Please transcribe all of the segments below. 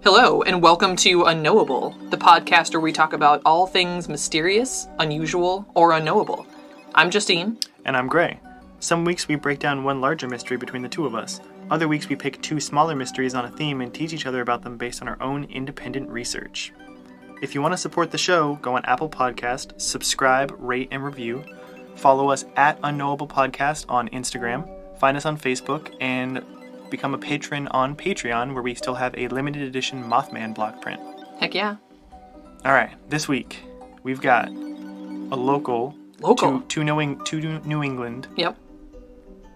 Hello, and welcome to Unknowable, the podcast where we talk about all things mysterious, unusual, or unknowable. I'm Justine. And I'm Gray. Some weeks we break down one larger mystery between the two of us. Other weeks we pick two smaller mysteries on a theme and teach each other about them based on our own independent research. If you want to support the show, go on Apple Podcast, subscribe, rate, and review. Follow us at Unknowable Podcast on Instagram. Find us on Facebook, and become a patron on Patreon, where we still have a limited edition Mothman block print. Heck yeah. All right, this week we've got a local to New England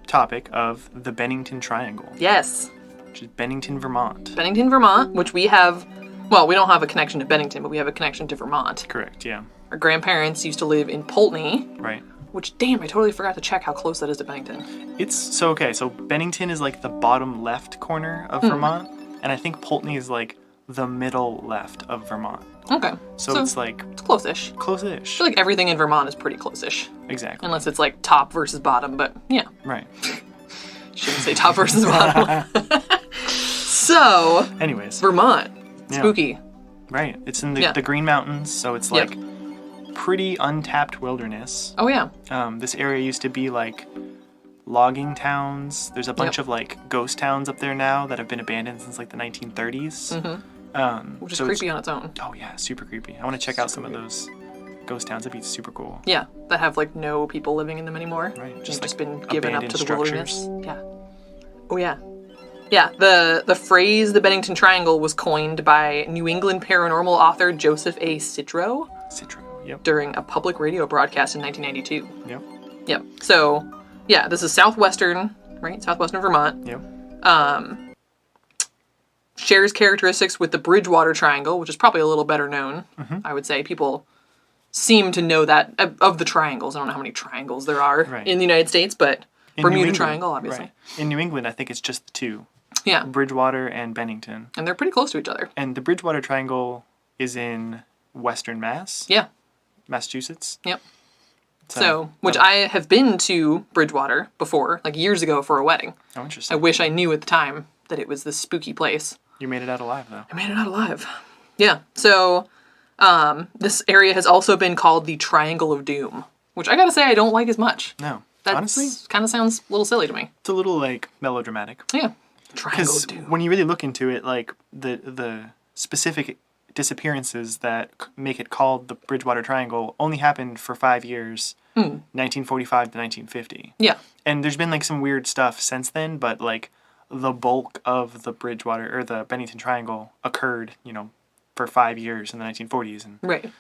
topic of the Bennington Triangle. Yes. Which is Bennington, Vermont. Bennington, Vermont, which we have, well, we don't have a connection to Bennington, but we have a connection to Vermont. Correct, yeah. Our grandparents used to live in Pulteney. Right. Which, damn, I totally forgot to check how close that is to Bennington. So Bennington is like the bottom left corner of Vermont, and I think Pulteney is like the middle left of Vermont. Okay. So it's like... It's close-ish. Close-ish. I feel like everything in Vermont is pretty close-ish. Exactly. Unless it's like top versus bottom, but yeah. Right. Shouldn't say top versus bottom. So... Anyways. Vermont. Spooky. Yeah. Right. It's in the Green Mountains, so it's like... pretty untapped wilderness. Oh, yeah. This area used to be, like, logging towns. There's a bunch of, like, ghost towns up there now that have been abandoned since, like, the 1930s. Mm-hmm. Which is creepy on its own. Oh, yeah, super creepy. I want to check out some of those ghost towns. That'd be super cool. Yeah, that have, like, no people living in them anymore. Right. Just been given up to the structures. wilderness. Yeah. Oh, yeah. Yeah, the phrase the Bennington Triangle was coined by New England paranormal author Joseph A. Citro. Yep. During a public radio broadcast in 1992. Yep. So, yeah, this is southwestern Vermont. Yep. Shares characteristics with the Bridgewater Triangle, which is probably a little better known, I would say. People seem to know that of the triangles. I don't know how many triangles there are in the United States, but Bermuda Triangle, obviously. Right. In New England, I think it's just the two. Yeah. Bridgewater and Bennington. And they're pretty close to each other. And the Bridgewater Triangle is in Western Mass. Yeah. Massachusetts. Yep. So, which I have been to Bridgewater before, like years ago for a wedding. Oh, interesting. I wish I knew at the time that it was this spooky place. You made it out alive, though. I made it out alive. Yeah. So, this area has also been called the Triangle of Doom, which I gotta say I don't like as much. No. That honestly, kind of sounds a little silly to me. It's a little, like, melodramatic. Yeah. Triangle of Doom. Because when you really look into it, like, the specific disappearances that make it called the Bridgewater Triangle only happened for 5 years, 1945 to 1950. Yeah. And there's been, like, some weird stuff since then, but, like, the bulk of the Bridgewater, or the Bennington Triangle occurred, for 5 years in the 1940s. And right.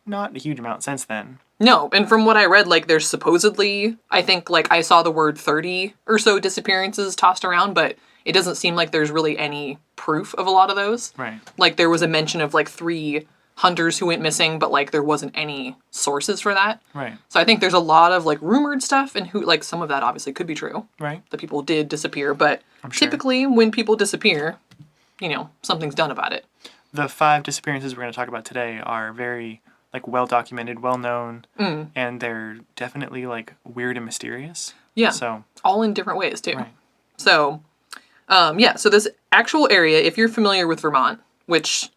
Not a huge amount since then. No, and from what I read, like, there's supposedly, I think, like, I saw the word 30 or so disappearances tossed around, but it doesn't seem like there's really any proof of a lot of those. Right. Like, there was a mention of, like, 3 hunters who went missing, but, like, there wasn't any sources for that. Right. So I think there's a lot of, like, rumored stuff, and like, some of that obviously could be true. Right. That people did disappear, but typically when people disappear, something's done about it. The 5 disappearances we're going to talk about today are very, like, well-documented, well-known, and they're definitely, like, weird and mysterious. Yeah. So. All in different ways, too. Right. So... so this actual area, if you're familiar with Vermont, which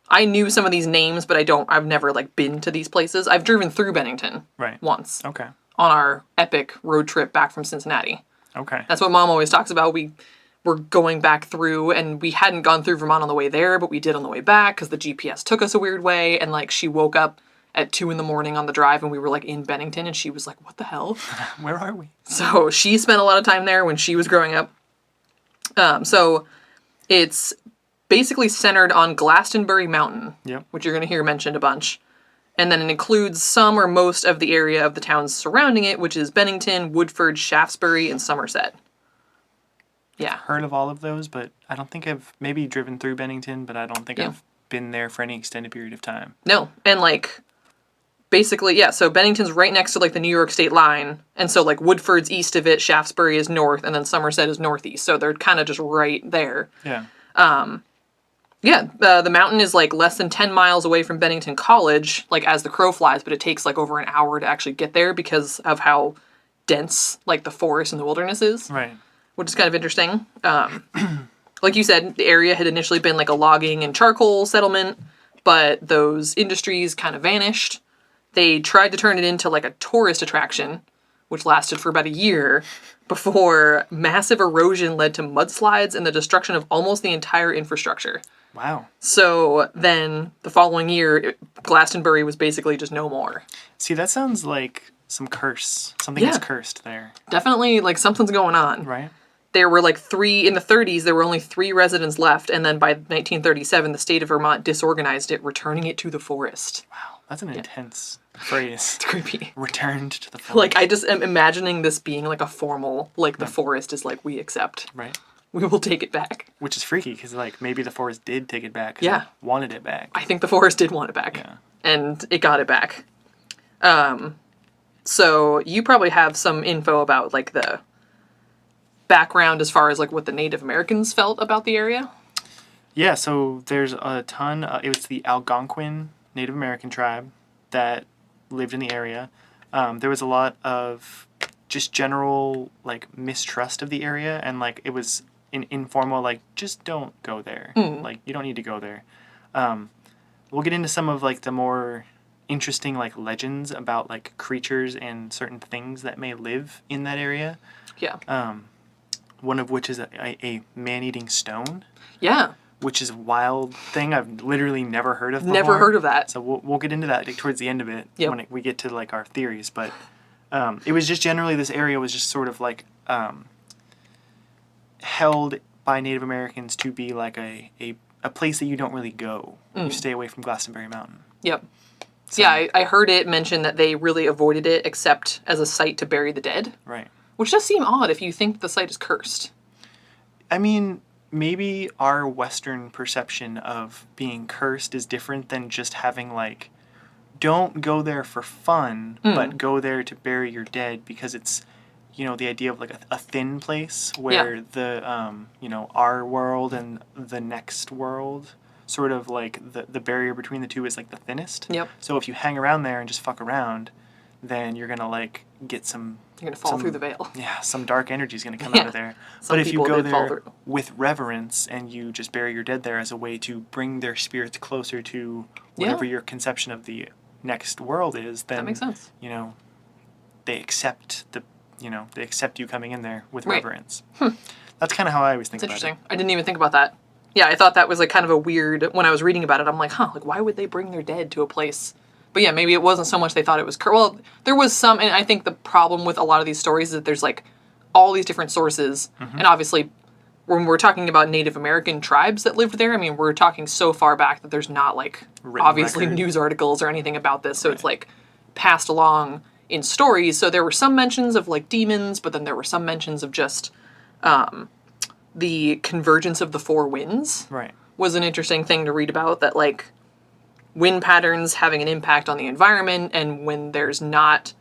I knew some of these names, but I've never, like, been to these places. I've driven through Bennington once. Okay. On our epic road trip back from Cincinnati. Okay. That's what Mom always talks about. We were going back through, and we hadn't gone through Vermont on the way there, but we did on the way back, because the GPS took us a weird way, and, like, she woke up at 2 a.m. on the drive, and we were, like, in Bennington, and she was like, what the hell? Where are we? So she spent a lot of time there when she was growing up. So it's basically centered on Glastonbury Mountain, which you're going to hear mentioned a bunch. And then it includes some or most of the area of the towns surrounding it, which is Bennington, Woodford, Shaftesbury, and Somerset. Yeah. I've heard of all of those, but I don't think I've maybe driven through Bennington, but I don't think I've been there for any extended period of time. No. And, like, basically, so Bennington's right next to, like, the New York state line, and so, like, Woodford's east of it, Shaftesbury is north, and then Somerset is northeast, so they're kind of just right there. Yeah. The mountain is, like, less than 10 miles away from Bennington College, like, as the crow flies, but it takes, like, over an hour to actually get there because of how dense, like, the forest and the wilderness is. Right. Which is kind of interesting. like you said, the area had initially been like a logging and charcoal settlement, but those industries kind of vanished. They tried to turn it into like a tourist attraction, which lasted for about a year before massive erosion led to mudslides and the destruction of almost the entire infrastructure. Wow. So then the following year, Glastonbury was basically just no more. See, that sounds like some curse. Something is cursed there. Definitely, like, something's going on. Right. There were like in the 30s, there were only 3 residents left, and then by 1937, the state of Vermont disorganized it, returning it to the forest. Wow, that's an intense phrase. It's creepy. Returned to the forest. Like, I just am imagining this being like a formal, like, the forest is like, we accept. Right. We will take it back. Which is freaky, because, like, maybe the forest did take it back because it wanted it back. I think the forest did want it back. Yeah. And it got it back. So you probably have some info about, like, the background as far as, like, what the Native Americans felt about the area? Yeah, so there's a ton. It was the Algonquin Native American tribe that lived in the area. There was a lot of just general, like, mistrust of the area, and, like, it was an informal, like, just don't go there. Like, you don't need to go there. We'll get into some of, like, the more interesting, like, legends about, like, creatures and certain things that may live in that area. Yeah. One of which is a man-eating stone. Yeah. Which is a wild thing I've literally never heard of before. Never heard of that. So we'll get into that towards the end of it when we get to, like, our theories. But it was just generally, this area was just sort of, like, held by Native Americans to be, like, a place that you don't really go. You stay away from Glastonbury Mountain. Yep. So, yeah, I heard it mentioned that they really avoided it except as a site to bury the dead. Right. Which does seem odd if you think the site is cursed. I mean, maybe our Western perception of being cursed is different than just having, like, don't go there for fun, but go there to bury your dead, because it's, you know, the idea of, like, a thin place where the, you know, our world and the next world, sort of like the barrier between the two is, like, the thinnest. Yep. So if you hang around there and just fuck around, then you're going to, like, get some... You're going to fall through the veil. Yeah, some dark energy is going to come out of there. But if you go there with reverence and you just bury your dead there as a way to bring their spirits closer to whatever your conception of the next world is, then... That makes sense. You know, they accept you coming in there with reverence. That's kind of how I always think about it. It's interesting. I didn't even think about that. Yeah, I thought that was, like, kind of a weird... When I was reading about it, I'm like, like, why would they bring their dead to a place... But yeah, maybe it wasn't so much they thought it was... Well, there was some... And I think the problem with a lot of these stories is that there's, like, all these different sources. And obviously, when we're talking about Native American tribes that lived there, I mean, we're talking so far back that there's not, like, obviously news articles or anything about this. So it's, like, passed along in stories. So there were some mentions of, like, demons, but then there were some mentions of just the convergence of the 4 winds. Right. Was an interesting thing to read about, that, like... wind patterns having an impact on the environment, and when there's not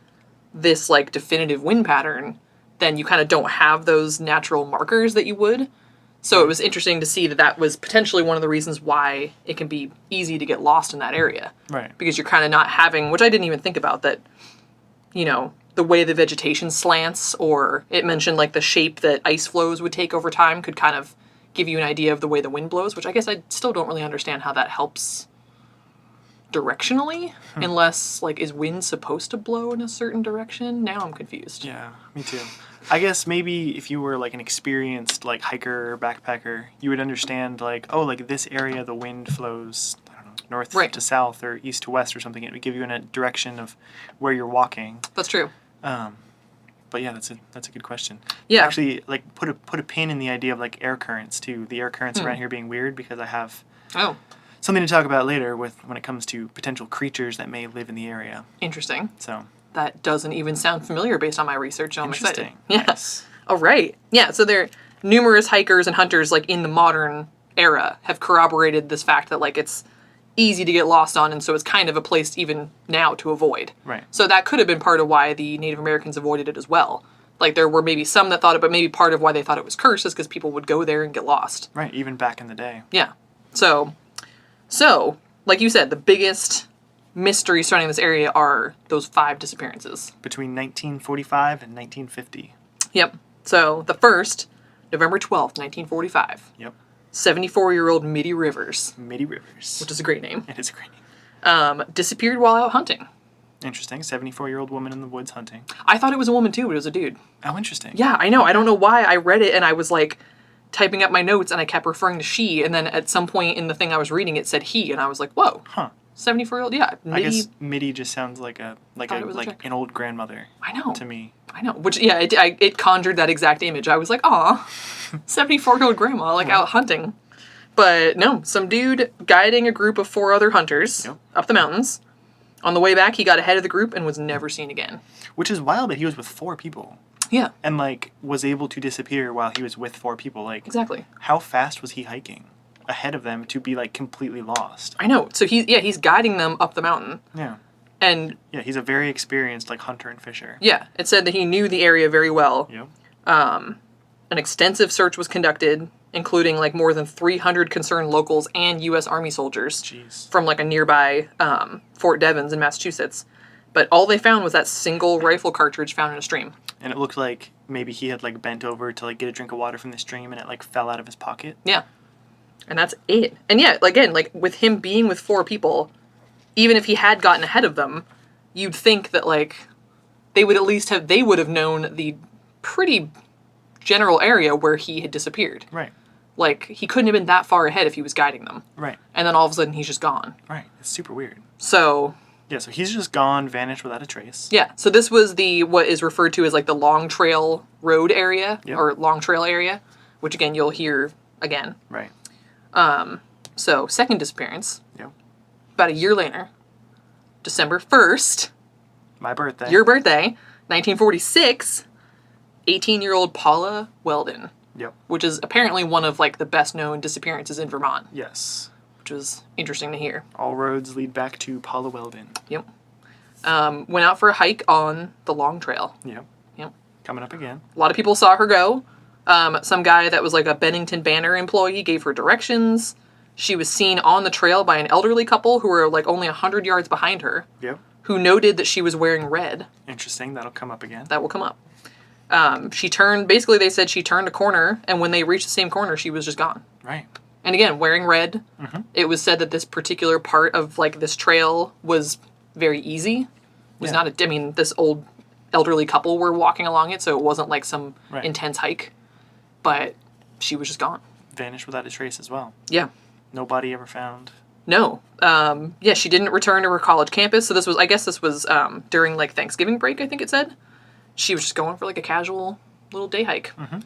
this, like, definitive wind pattern, then you kind of don't have those natural markers that you would. So it was interesting to see that that was potentially one of the reasons why it can be easy to get lost in that area. Right. Because you're kind of not having, which I didn't even think about, that, you know, the way the vegetation slants, or it mentioned, like, the shape that ice flows would take over time could kind of give you an idea of the way the wind blows, which I guess I still don't really understand how that helps directionally, unless, like, is wind supposed to blow in a certain direction? Now I'm confused. Yeah, me too. I guess maybe if you were, like, an experienced, like, hiker or backpacker, you would understand, like, oh, like, this area the wind flows, I don't know, north to south or east to west or something. It would give you a direction of where you're walking. That's true. But yeah, that's a good question. Yeah. Actually, like, put a pin in the idea of, like, air currents too. The air currents around here being weird, because I have something to talk about later when it comes to potential creatures that may live in the area. Interesting. So that doesn't even sound familiar based on my research, so I'm excited. Yeah. Nice. All right. Yeah, so there numerous hikers and hunters, like, in the modern era have corroborated this fact that, like, it's easy to get lost on, and so it's kind of a place even now to avoid. Right. So that could have been part of why the Native Americans avoided it as well. Like, there were maybe some that thought it, but maybe part of why they thought it was cursed is because people would go there and get lost. Right, even back in the day. Yeah. So, like you said, the biggest mystery surrounding this area are those 5 disappearances. Between 1945 and 1950. Yep. So, the first, November 12th, 1945. Yep. 74-year-old Mitty Rivers. Mitty Rivers. Which is a great name. It is a great name. Disappeared while out hunting. Interesting. 74-year-old woman in the woods hunting. I thought it was a woman too, but it was a dude. Oh, interesting. Yeah, I know. I don't know why I read it and I was like typing up my notes and I kept referring to she, and then at some point in the thing I was reading it said he, and I was like, whoa. Huh. 74-year-old, yeah. I guess Mitty just sounds like an old grandmother. I know. To me. I know. Which, yeah, it conjured that exact image. I was like, aw, 74-year-old grandma, like out hunting. But no, some dude guiding a group of 4 other hunters up the mountains. On the way back, he got ahead of the group and was never seen again. Which is wild that he was with 4 people. Yeah. And, like, was able to disappear while he was with 4 people. Like, exactly. How fast was he hiking ahead of them to be, like, completely lost? I know. So he's guiding them up the mountain. Yeah. And yeah, he's a very experienced, like, hunter and fisher. Yeah. It said that he knew the area very well. Yep. An extensive search was conducted, including, like, more than 300 concerned locals and U.S. Army soldiers. Jeez. From, like, a nearby Fort Devens in Massachusetts. But all they found was that single rifle cartridge found in a stream. And it looked like maybe he had, like, bent over to, like, get a drink of water from the stream and it, like, fell out of his pocket. Yeah. And that's it. And yeah, again, like, with him being with 4 people, even if he had gotten ahead of them, you'd think that, like, they would have known the pretty general area where he had disappeared. Right. Like, he couldn't have been that far ahead if he was guiding them. Right. And then all of a sudden he's just gone. Right. It's super weird. So... yeah, so he's just gone, vanished without a trace. Yeah, so this was what is referred to as, like, the Long Trail Road area, or Long Trail area, which, again, you'll hear again. Right. So, second disappearance. Yep. About a year later, December 1st. My birthday. Your birthday, 1946, 18-year-old Paula Weldon. Yep. Which is apparently one of, like, the best-known disappearances in Vermont. Yes. Which was interesting to hear. All roads lead back to Paula Weldon. Yep. Went out for a hike on the Long Trail. Yep. Yep. Coming up again. A lot of people saw her go. Some guy that was like a Bennington Banner employee gave her directions. She was seen on the trail by an elderly couple who were like only 100 yards behind her. Yep. Who noted that she was wearing red. Interesting. That'll come up again. That will come up. Basically they said she turned a corner, and when they reached the same corner, she was just gone. Right. And again, wearing red. Mm-hmm. It was said that this particular part of, like, this trail was very easy. This old elderly couple were walking along it, so it wasn't like some intense hike. But she was just gone. Vanished without a trace as well. Yeah. No body ever found. No. She didn't return to her college campus, so this was during, like, Thanksgiving break, I think it said. She was just going for, like, a casual little day hike. Mm-hmm.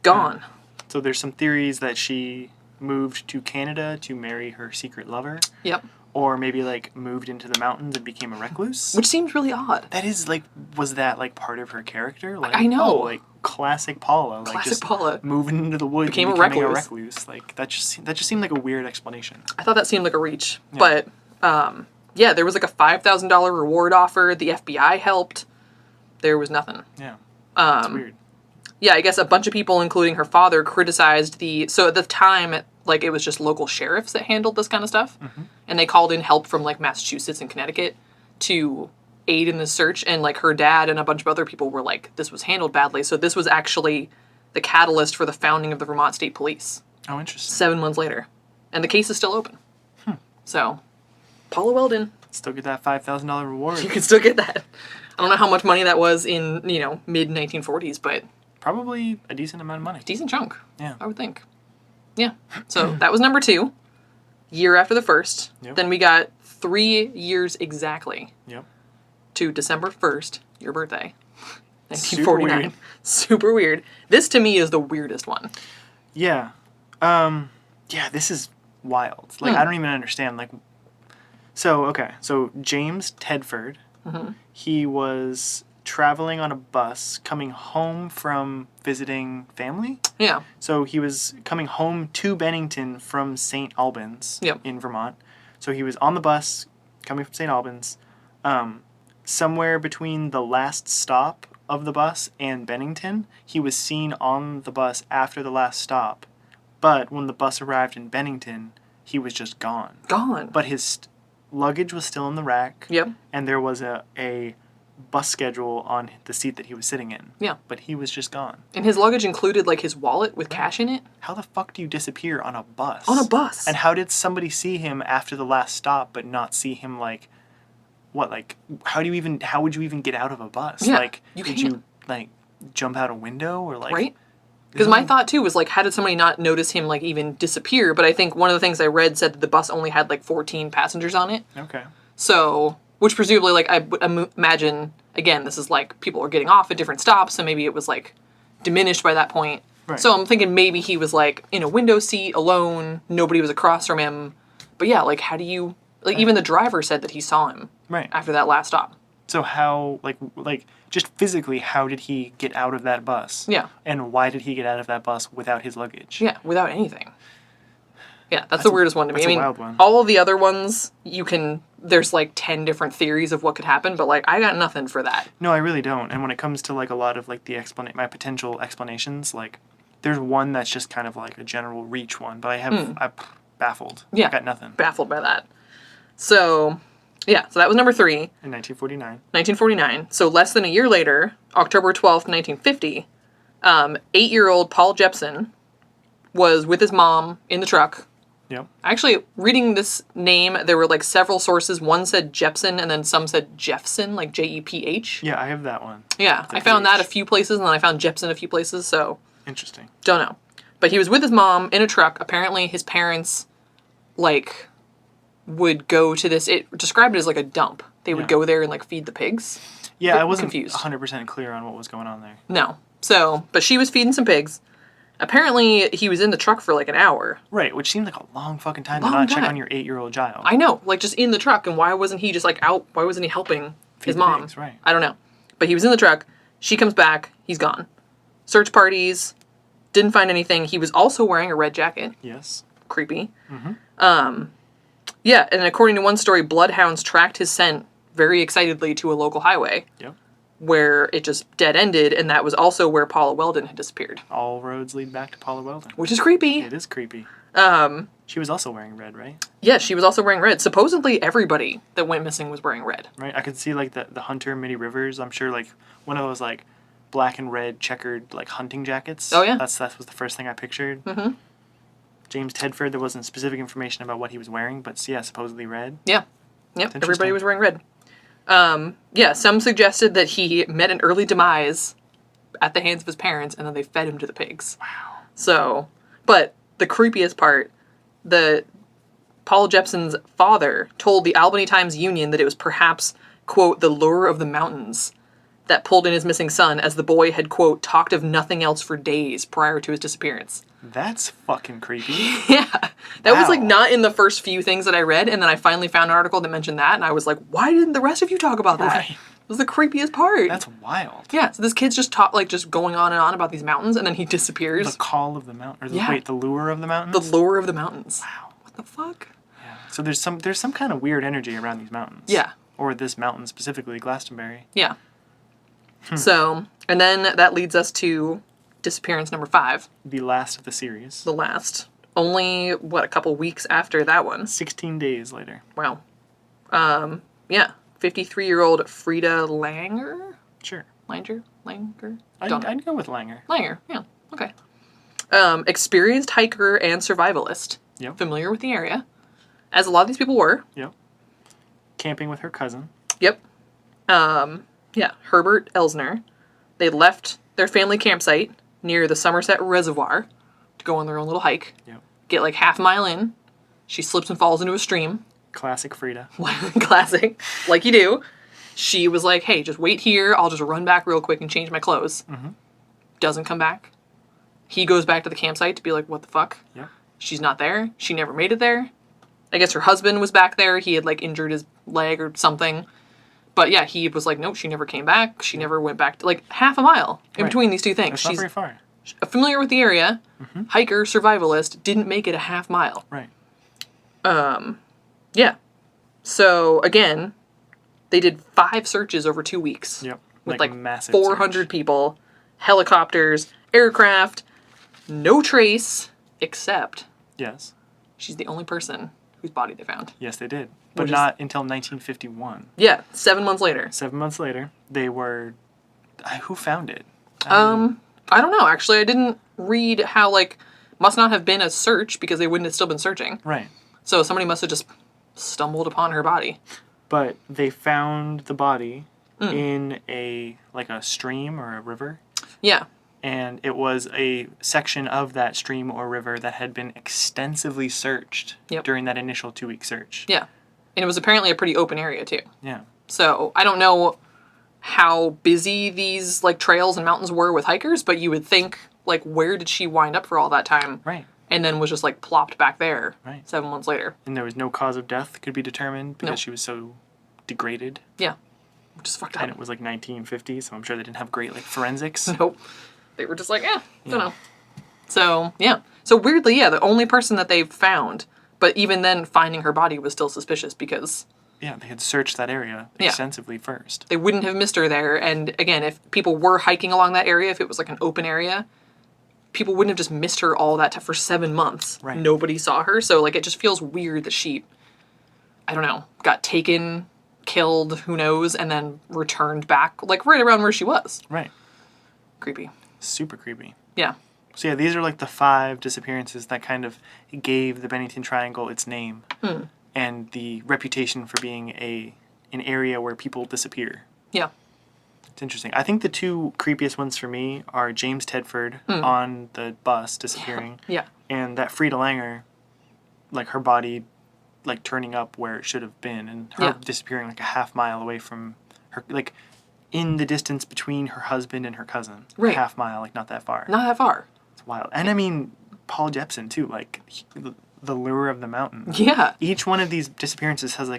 Gone. So there's some theories that she moved to Canada to marry her secret lover. Yep. Or maybe, like, moved into the mountains and became a recluse. Which seems really odd. That is, like, was that, like, part of her character? Like, I know. like, classic Paula. Like, classic just Paula. Moving into the woods becoming a recluse. recluse. Like, that just seemed like a weird explanation. I thought that seemed like a reach. Yeah. But, there was, like, a $5,000 reward offer. The FBI helped. There was nothing. Yeah. That's weird. Yeah, I guess a bunch of people, including her father, criticized so at the time, it was just local sheriffs that handled this kind of stuff. Mm-hmm. And they called in help from, like, Massachusetts and Connecticut to aid in the search. And, like, her dad and a bunch of other people were like, this was handled badly. So this was actually the catalyst for the founding of the Vermont State Police. Oh, interesting. 7 months later. And the case is still open. So, Paula Weldon. Still get that $5,000 reward. You can still get that. I don't know how much money that was in, mid-1940s, but... probably a decent amount of money. Decent chunk. Yeah. I would think. Yeah. So that was number 2. Year after the first. Yep. Then we got 3 years exactly. Yep. To December 1st, your birthday. 1949. Super weird. This to me is the weirdest one. Yeah. This is wild. Like, I don't even understand. Like, so James Tedford, he was traveling on a bus coming home from visiting family. Yeah. So he was coming home to Bennington from St. Albans in Vermont. So he was on the bus coming from St. Albans. Somewhere between the last stop of the bus and Bennington, he was seen on the bus after the last stop. But when the bus arrived in Bennington, he was just gone. Gone. But his luggage was still in the rack. Yep. And there was a bus schedule on the seat that he was sitting in. Yeah. But he was just gone. And his luggage included, like, his wallet with cash in it. How the fuck do you disappear on a bus? On a bus. And how did somebody see him after the last stop but not see him, like, what, like, how would you even get out of a bus? Yeah, like, did you, like, jump out a window or, like... Right? Because my thought, too, was, like, how did somebody not notice him, like, even disappear? But I think one of the things I read said that the bus only had, like, 14 passengers on it. Okay. So, which presumably, like, I would imagine, again, this is, like, people are getting off at different stops, so maybe it was, like, diminished by that point. Right. So I'm thinking maybe he was, like, in a window seat, alone, nobody was across from him. But yeah, like, how do you... Like, even the driver said that he saw him. Right. After that last stop. So how, like, just physically, how did he get out of that bus? Yeah. And why did he get out of that bus without his luggage? Yeah, without anything. Yeah, that's the weirdest one to me. That's I mean, a wild one. all of the other ones, there's like 10 different theories of what could happen, but like, I got nothing for that. No, I really don't. And when it comes to like a lot of like my potential explanations, like there's one that's just kind of like a general reach one, but I'm baffled. Yeah. I got nothing. Baffled by that. So, yeah, so that was number 3. In 1949. 1949. So less than a year later, October 12th, 1950, 8-year-old Paul Jepson was with his mom in the truck. Yep. Actually, reading this name, there were like several sources. One said Jepson, and then some said Jeffson, like Jeph. Yeah, I have that one. Yeah, I found that a few places, and then I found Jepson a few places, so... Interesting. Don't know. But he was with his mom in a truck. Apparently, his parents, like, would go to this... It described it as like a dump. They would go there and, like, feed the pigs. Yeah, I wasn't confused. 100% clear on what was going on there. No. So, but she was feeding some pigs. Apparently, he was in the truck for like an hour. Right, which seemed like a long fucking time to not check on your 8-year-old child. I know, like just in the truck, and why wasn't he just like out? Why wasn't he helping his mom? Pigs, right. I don't know. But he was in the truck. She comes back. He's gone. Search parties. Didn't find anything. He was also wearing a red jacket. Yes. Creepy. Mm-hmm. Yeah, and according to one story, bloodhounds tracked his scent very excitedly to a local highway. Yep. Where it just dead-ended, and that was also where Paula Weldon had disappeared. All roads lead back to Paula Weldon. Which is creepy. It is creepy. She was also wearing red, right? Yeah, she was also wearing red. Supposedly everybody that went missing was wearing red. Right, I could see, like, the Hunter Mini Rivers. I'm sure, like, one of those, like, black and red checkered, like, hunting jackets. Oh, yeah. That was the first thing I pictured. Mm-hmm. James Tedford, there wasn't specific information about what he was wearing, but, yeah, supposedly red. Yeah. Yep, everybody was wearing red. Yeah, some suggested that he met an early demise at the hands of his parents, and then they fed him to the pigs. Wow. So, but the creepiest part, Paul Jepson's father told the Albany Times-Union that it was perhaps, quote, the lure of the mountains that pulled in his missing son, as the boy had, quote, talked of nothing else for days prior to his disappearance. That's fucking creepy. Yeah. That was, like, not in the first few things that I read, and then I finally found an article that mentioned that, and I was like, why didn't the rest of you talk about that? Right. It was the creepiest part. That's wild. Yeah, so this kid's just just going on and on about these mountains, and then he disappears. The call of the mountain. The lure of the mountains? The lure of the mountains. Wow. What the fuck? Yeah. So there's some kind of weird energy around these mountains. Yeah. Or this mountain specifically, Glastonbury. Yeah. So, and then that leads us to disappearance number 5. The last of the series. The last. Only, a couple weeks after that one. 16 days later. Wow. Yeah. 53-year-old Freda Langer? Sure. Langer? I'd go with Langer. Langer, yeah. Okay. Experienced hiker and survivalist. Yep. Familiar with the area. As a lot of these people were. Yep. Camping with her cousin. Yep. Yeah, Herbert Elsner. They left their family campsite near the Somerset Reservoir to go on their own little hike. Yep. Get like half a mile in. She slips and falls into a stream. Classic Freda. Classic. Like you do. She was like, hey, just wait here. I'll just run back real quick and change my clothes. Mm-hmm. Doesn't come back. He goes back to the campsite to be like, what the fuck? Yep. She's not there. She never made it there. I guess her husband was back there. He had like injured his leg or something. But yeah, he was like, nope, she never came back. She never went back to, like, half a mile in between these two things. That's not very far. Familiar with the area, hiker, survivalist, didn't make it a half mile. Right. Yeah. So, again, they did 5 searches over 2 weeks. Yep. With like massive 400 search. people, helicopters, aircraft, no trace, except yes, she's the only person whose body they found. Yes, they did. But not until 1951. Yeah, 7 months later. 7 months later, they were... Who found it? I don't know. Actually, I didn't read how, must not have been a search because they wouldn't have still been searching. Right. So somebody must have just stumbled upon her body. But they found the body in a stream or a river. Yeah. And it was a section of that stream or river that had been extensively searched during that initial 2-week search. Yeah. And it was apparently a pretty open area, too. Yeah. So I don't know how busy these, trails and mountains were with hikers, but you would think, where did she wind up for all that time? Right. And then was just, plopped back there 7 months later. And there was no cause of death could be determined because she was so degraded. Yeah. Which is fucked up. And it was, 1950, so I'm sure they didn't have great, forensics. Nope. They were just don't know. So, yeah. So, weirdly, the only person that they found, but even then, finding her body was still suspicious because... Yeah, they had searched that area extensively first. They wouldn't have missed her there. And, again, if people were hiking along that area, if it was, an open area, people wouldn't have just missed her all that time for 7 months. Right. Nobody saw her. So, it just feels weird that she, I don't know, got taken, killed, who knows, and then returned back, right around where she was. Right. Creepy. Super creepy. Yeah. So yeah, these are the 5 disappearances that kind of gave the Bennington Triangle its name and the reputation for being an area where people disappear. Yeah. It's interesting. I think the 2 creepiest ones for me are James Tedford on the bus disappearing. Yeah. And that Freda Langer, her body turning up where it should have been and her disappearing a half mile away from her, in the distance between her husband and her cousin. Right. A half mile, not that far. Not that far. It's wild. And I mean, Paul Jepson, too. The lure of the mountain. Yeah. Each one of these disappearances has,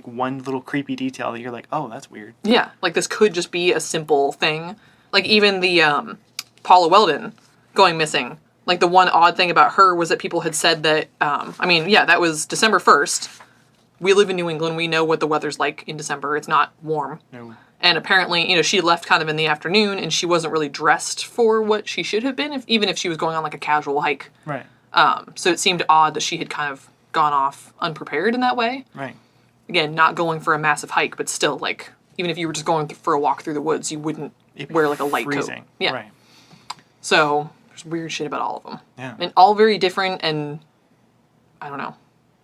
one little creepy detail that you're like, oh, that's weird. Yeah. This could just be a simple thing. Even the Paula Weldon going missing. The one odd thing about her was that people had said that, that was December 1st. We live in New England. We know what the weather's like in December. It's not warm. No. And apparently, she left kind of in the afternoon, and she wasn't really dressed for what she should have been, even if she was going on a casual hike. Right. So it seemed odd that she had kind of gone off unprepared in that way. Right. Again, not going for a massive hike, but still, even if you were just going for a walk through the woods, you wouldn't wear a light freezing. coat. Yeah. Right. So there's weird shit about all of them. Yeah. And all very different and, I don't know,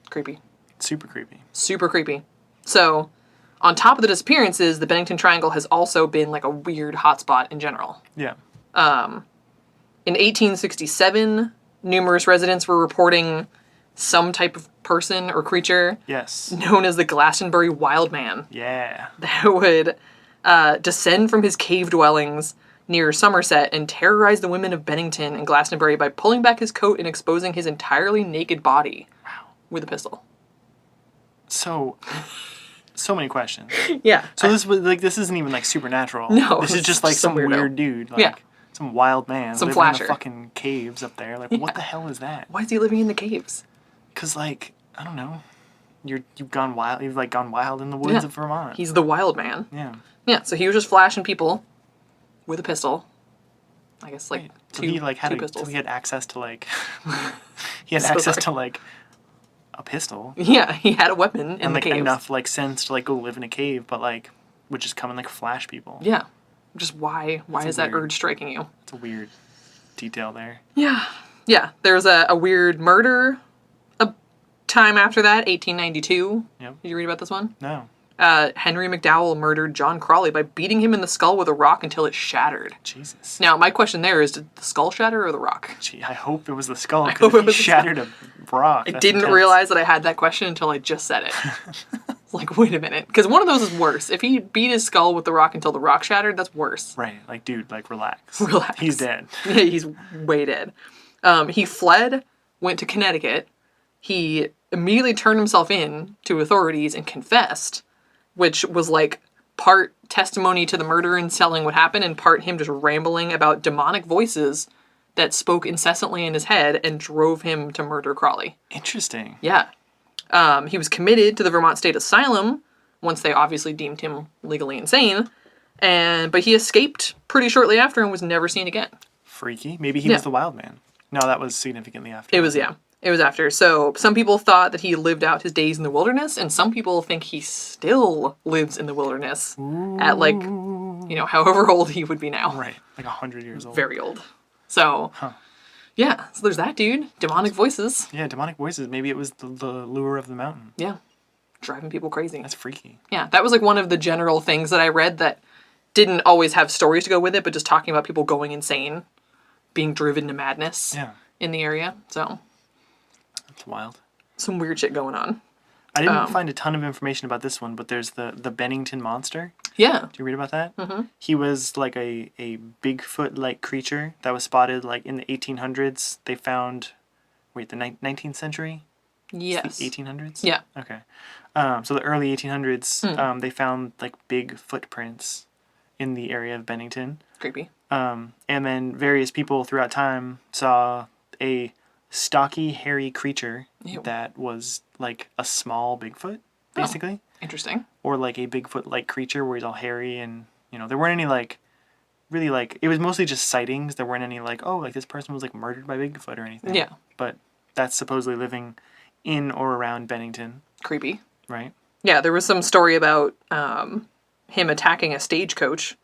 creepy. Super creepy. Super creepy. So, on top of the disappearances, the Bennington Triangle has also been a weird hotspot in general. Yeah. In 1867, numerous residents were reporting some type of person or creature known as the Glastonbury Wild Man. Yeah. That would descend from his cave dwellings near Somerset and terrorize the women of Bennington and Glastonbury by pulling back his coat and exposing his entirely naked body with a pistol. So many questions. Yeah. So this isn't even supernatural. No. This is just some weird dude. Some wild man. Some living flasher. in the fucking caves up there. What the hell is that? Why is he living in the caves? Because I don't know. You've gone wild. You've gone wild in the woods of Vermont. He's the wild man. Yeah. Yeah. So he was just flashing people with a pistol. I guess so he two pistols. So he had access to he had access to a pistol. Yeah, he had a weapon in the caves. Enough sense to go live in a cave, but would just come and flash people. Yeah. Just why is that urge striking you? It's a weird detail there. Yeah. Yeah. There's a weird murder a time after that, 1892. Yep. Did you read about this one? No. Henry McDowell murdered John Crawley by beating him in the skull with a rock until it shattered. Jesus. Now, my question there is, did the skull shatter or the rock? Gee, I hope it was the skull, because if he shattered a rock. I didn't realize that I had that question until I just said it. Wait a minute. Because one of those is worse. If he beat his skull with the rock until the rock shattered, that's worse. Right. Dude, relax. Relax. He's dead. Yeah, he's way dead. He fled, went to Connecticut. He immediately turned himself in to authorities and confessed, which was part testimony to the murder and telling what happened, and part him just rambling about demonic voices that spoke incessantly in his head and drove him to murder Crawley. Interesting. Yeah. He was committed to the Vermont State Asylum once they obviously deemed him legally insane, but he escaped pretty shortly after and was never seen again. Freaky. Maybe he was the wild man. No, that was significantly after. It was, yeah. It was after. So some people thought that he lived out his days in the wilderness, and some people think he still lives in the wilderness at like, however old he would be now. Right. Like 100 years old. Very old. So, yeah. So there's that dude. Demonic voices. Yeah, demonic voices. Maybe it was the lure of the mountain. Yeah. Driving people crazy. That's freaky. Yeah. That was like one of the general things that I read that didn't always have stories to go with it, but just talking about people going insane, being driven to madness in the area. So that's wild. Some weird shit going on. I didn't find a ton of information about this one, but there's the Bennington Monster. Yeah. Do you read about that? Mm-hmm. He was like a Bigfoot-like creature that was spotted like in the 1800s. They found, the 19th century? Yes. The 1800s? Yeah. Okay. So the early 1800s, they found like big footprints in the area of Bennington. Creepy. And then various people throughout time saw a stocky, hairy creature that was like a small Bigfoot, basically. Oh, interesting. Or like a Bigfoot-like creature where he's all hairy and, there weren't any like, really like, it was mostly just sightings. There weren't any like, oh, like this person was like murdered by Bigfoot or anything. Yeah. But that's supposedly living in or around Bennington. Creepy. Right? Yeah, there was some story about him attacking a stagecoach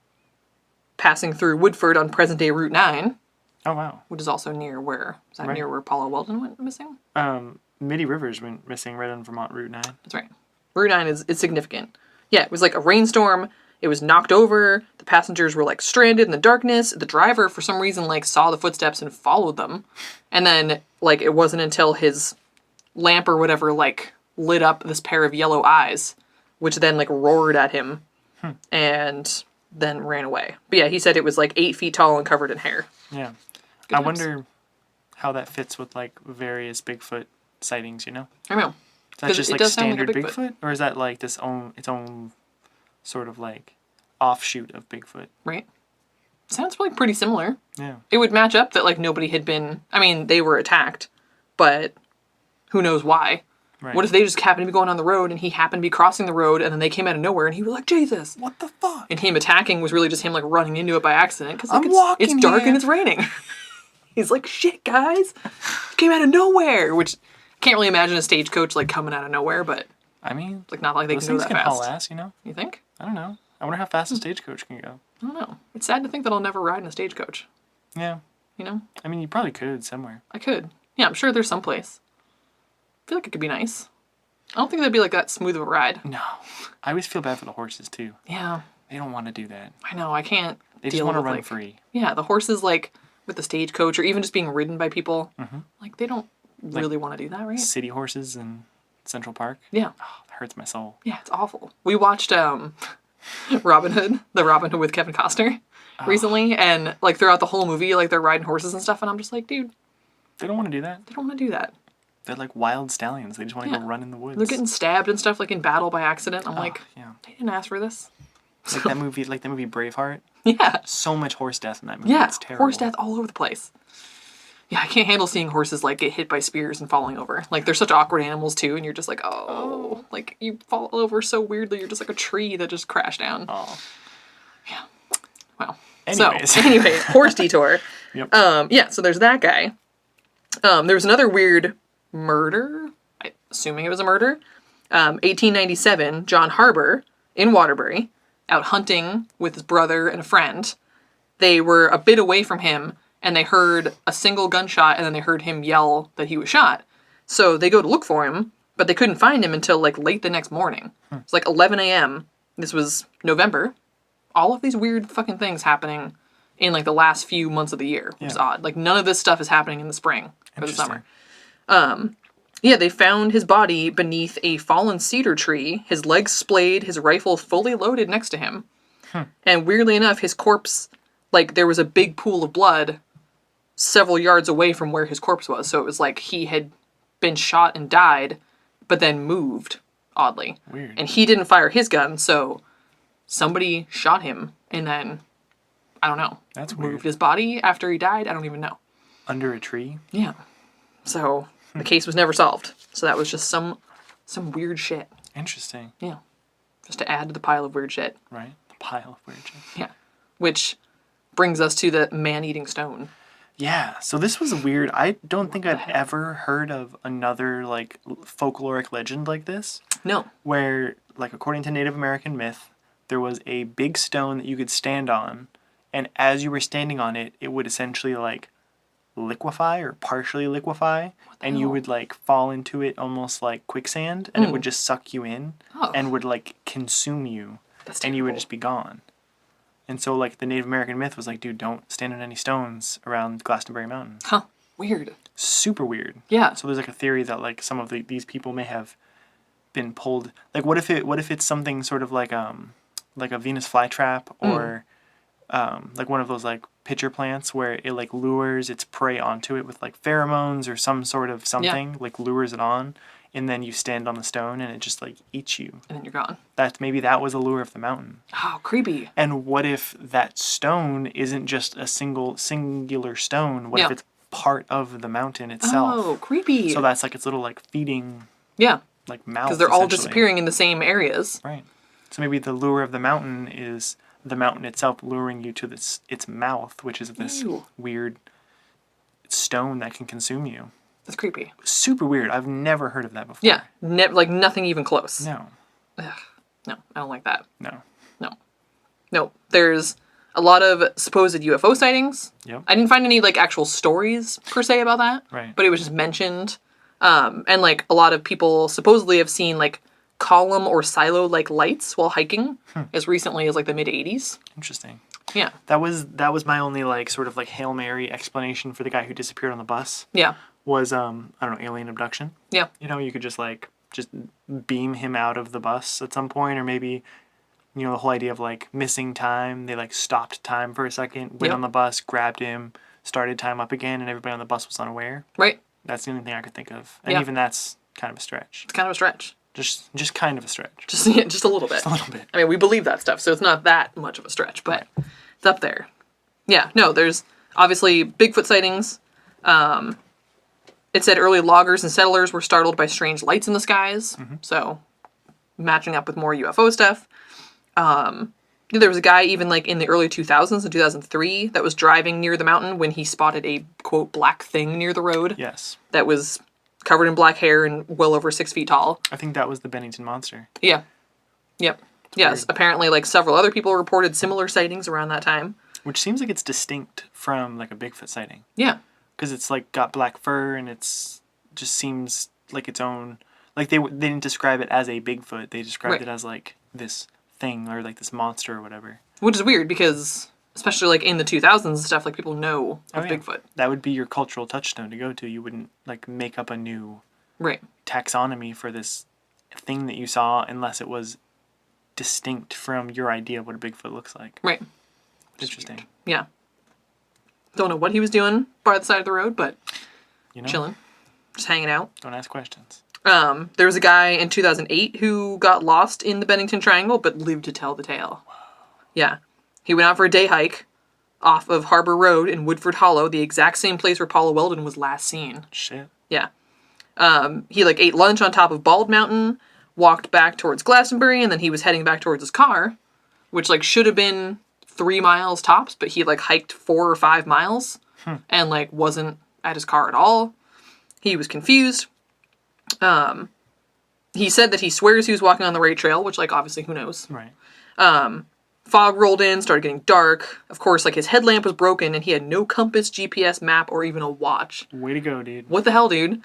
passing through Woodford on present-day Route 9. Oh, wow. Which is also near where? Is that near where Paula Weldon went missing? Mitty Rivers went missing right on Vermont Route 9. That's right. Route 9 is significant. Yeah, it was like a rainstorm. It was knocked over. The passengers were like stranded in the darkness. The driver, for some reason, like saw the footsteps and followed them. And then, like, it wasn't until his lamp or whatever, like, lit up this pair of yellow eyes, which then, like, roared at him and then ran away. But yeah, he said it was like 8 feet tall and covered in hair. Yeah. I wonder how that fits with like various Bigfoot sightings, I know. Is that just like standard Bigfoot? Or is that like its own sort of like offshoot of Bigfoot? Right. Sounds like pretty similar. Yeah. It would match up that like nobody had been, they were attacked, but who knows why. Right. What if they just happened to be going on the road and he happened to be crossing the road and then they came out of nowhere and he was like, Jesus. What the fuck? And him attacking was really just him like running into it by accident because like, it's dark and it's raining. He's like, shit, guys. Came out of nowhere. Which, can't really imagine a stagecoach like coming out of nowhere, but like not like they can go that fast. Haul ass, You think? I don't know. I wonder how fast a stagecoach can go. I don't know. It's sad to think that I'll never ride in a stagecoach. Yeah. You probably could somewhere. I could. Yeah, I'm sure there's some place. I feel like it could be nice. I don't think that'd be like that smooth of a ride. No. I always feel bad for the horses too. Yeah. They don't want to do that. I know. I can't. They just want to run free. Yeah, the horses like with the stagecoach or even just being ridden by people. Mm-hmm. Like they don't really want to do that, right? City horses in Central Park. Yeah. Oh, that hurts my soul. Yeah, it's awful. We watched Robin Hood, the Robin Hood with Kevin Costner recently, and like throughout the whole movie, like they're riding horses and stuff, and I'm just like, dude. They don't want to do that. They don't want to do that. They're like wild stallions. They just want to go run in the woods. They're getting stabbed and stuff like in battle by accident. I'm like, they didn't ask for this. Like that movie Braveheart. Yeah. So much horse death in that movie. Yeah, it's terrible. Horse death all over the place. Yeah, I can't handle seeing horses like get hit by spears and falling over. Like they're such awkward animals too, and you're just like, like you fall over so weirdly. You're just like a tree that just crashed down. Oh. Yeah. Wow. Anyways. So anyway, horse detour. Yep. So there's that guy. There was another weird murder. Assuming it was a murder. 1897, John Harbour in Waterbury, out hunting with his brother and a friend. They were a bit away from him, and they heard a single gunshot, and then they heard him yell that he was shot. So they go to look for him, but they couldn't find him until like late the next morning. It's like 11 a.m. This was November. All of these weird fucking things happening in like the last few months of the year, which is odd. Like none of this stuff is happening in the spring or the summer. They found his body beneath a fallen cedar tree, his legs splayed, his rifle fully loaded next to him. And weirdly enough, his corpse, like there was a big pool of blood several yards away from where his corpse was. So it was like he had been shot and died, but then moved, oddly. Weird. And he didn't fire his gun, so somebody shot him and then, I don't know. That's weird. Moved his body after he died? I don't even know. Under a tree? Yeah. So the case was never solved. So that was just some weird shit. Interesting. Yeah. Just to add to the pile of weird shit. Right. The pile of weird shit. Yeah. Which brings us to the man-eating stone. Yeah, so this was weird. I don't think I've ever heard of another, like, folkloric legend like this. No. Where, like, according to Native American myth, there was a big stone that you could stand on, and as you were standing on it, it would essentially, like, liquefy or partially liquefy, and you would, like, fall into it almost like quicksand, and it would just suck you in and would, like, consume you, and you would just be gone. And so, like, the Native American myth was like, dude, don't stand on any stones around Glastonbury Mountain. Huh. Weird. Super weird. Yeah. So there's, like, a theory that, like, some of these people may have been pulled. Like, what if it's something sort of like a Venus flytrap or like one of those, like, pitcher plants where it, like, lures its prey onto it with, like, pheromones or some sort of something, like, lures it on, and then you stand on the stone and it just, like, eats you. And then you're gone. Maybe that was a lure of the mountain. Oh, creepy. And what if that stone isn't just a singular stone? What if it's part of the mountain itself? Oh, creepy. So that's, like, its little, like, feeding, like, mouth. Because they're all disappearing in the same areas. Right. So maybe the lure of the mountain is the mountain itself luring you to its mouth, which is this weird stone that can consume you. That's creepy. Super weird. I've never heard of that before. Yeah. Like, nothing even close. No. Ugh. No, I don't like that. No. There's a lot of supposed UFO sightings. Yep. I didn't find any, like, actual stories, per se, about that. Right. But it was just mentioned. And, like, a lot of people supposedly have seen, like, column or silo-like lights while hiking as recently as, like, the mid-'80s. Interesting. Yeah. That was my only, like, sort of, like, Hail Mary explanation for the guy who disappeared on the bus. Yeah. Was, I don't know, alien abduction. Yeah. You know, you could just beam him out of the bus at some point, or maybe, you know, the whole idea of, like, missing time. They, like, stopped time for a second, went on the bus, grabbed him, started time up again, and everybody on the bus was unaware. Right. That's the only thing I could think of. And even that's kind of a stretch. It's kind of a stretch. Just kind of a stretch. Just a little bit. Just a little bit. I mean, we believe that stuff, so it's not that much of a stretch, but it's up there. Yeah, no, there's obviously Bigfoot sightings. It said early loggers and settlers were startled by strange lights in the skies. So, matching up with more UFO stuff. There was a guy even, like, in the early 2000s, in 2003, that was driving near the mountain when he spotted a, quote, black thing near the road. Yes. That was covered in black hair and well over 6 feet tall. I think that was the Bennington Monster. Yeah. Yep. Yes. Weird. Apparently, like, several other people reported similar sightings around that time. Which seems like it's distinct from, like, a Bigfoot sighting. Yeah. Because it's, like, got black fur and it's just seems like its own... Like, they didn't describe it as a Bigfoot. They described it as, like, this thing or, like, this monster or whatever. Which is weird because, especially, like, in the 2000s and stuff, like, people know of Bigfoot. That would be your cultural touchstone to go to. You wouldn't, like, make up a new taxonomy for this thing that you saw unless it was distinct from your idea of what a Bigfoot looks like. Right. Interesting. Yeah. Don't know what he was doing by the side of the road, but chilling. Just hanging out. Don't ask questions. There was a guy in 2008 who got lost in the Bennington Triangle, but lived to tell the tale. Whoa. Yeah. He went out for a day hike off of Harbor Road in Woodford Hollow, the exact same place where Paula Weldon was last seen. Shit. Yeah. He, like, ate lunch on top of Bald Mountain, walked back towards Glastonbury, and then he was heading back towards his car, which, like, should have been 3 miles tops, but he, like, hiked 4 or 5 miles and, like, wasn't at his car at all. He was confused. He said that he swears he was walking on the right trail, which, like, obviously, who knows? Right. Fog rolled in, started getting dark. Of course, like, his headlamp was broken, and he had no compass, GPS, map, or even a watch. Way to go, dude. What the hell, dude?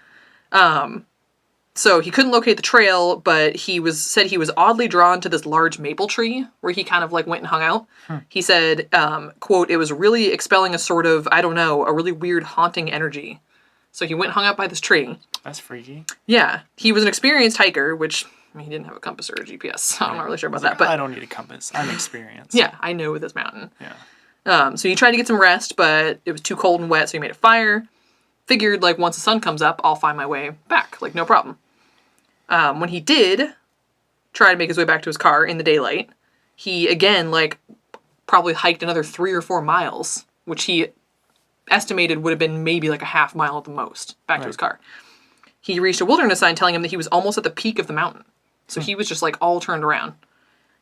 So he couldn't locate the trail, but said he was oddly drawn to this large maple tree, where he kind of, like, went and hung out. He said, quote, it was really expelling a sort of, I don't know, a really weird haunting energy. So he went and hung out by this tree. That's freaky. Yeah. He was an experienced hiker, which... I mean, he didn't have a compass or a GPS, so I'm not really sure about that. But I don't need a compass. I'm experienced. Yeah, I know this mountain. Yeah. So he tried to get some rest, but it was too cold and wet, so he made a fire. Figured, like, once the sun comes up, I'll find my way back. Like, no problem. When he did try to make his way back to his car in the daylight, he, again, like, probably hiked another 3 or 4 miles, which he estimated would have been maybe, like, a half mile at the most back to his car. He reached a wilderness sign telling him that he was almost at the peak of the mountain. So he was just, like, all turned around.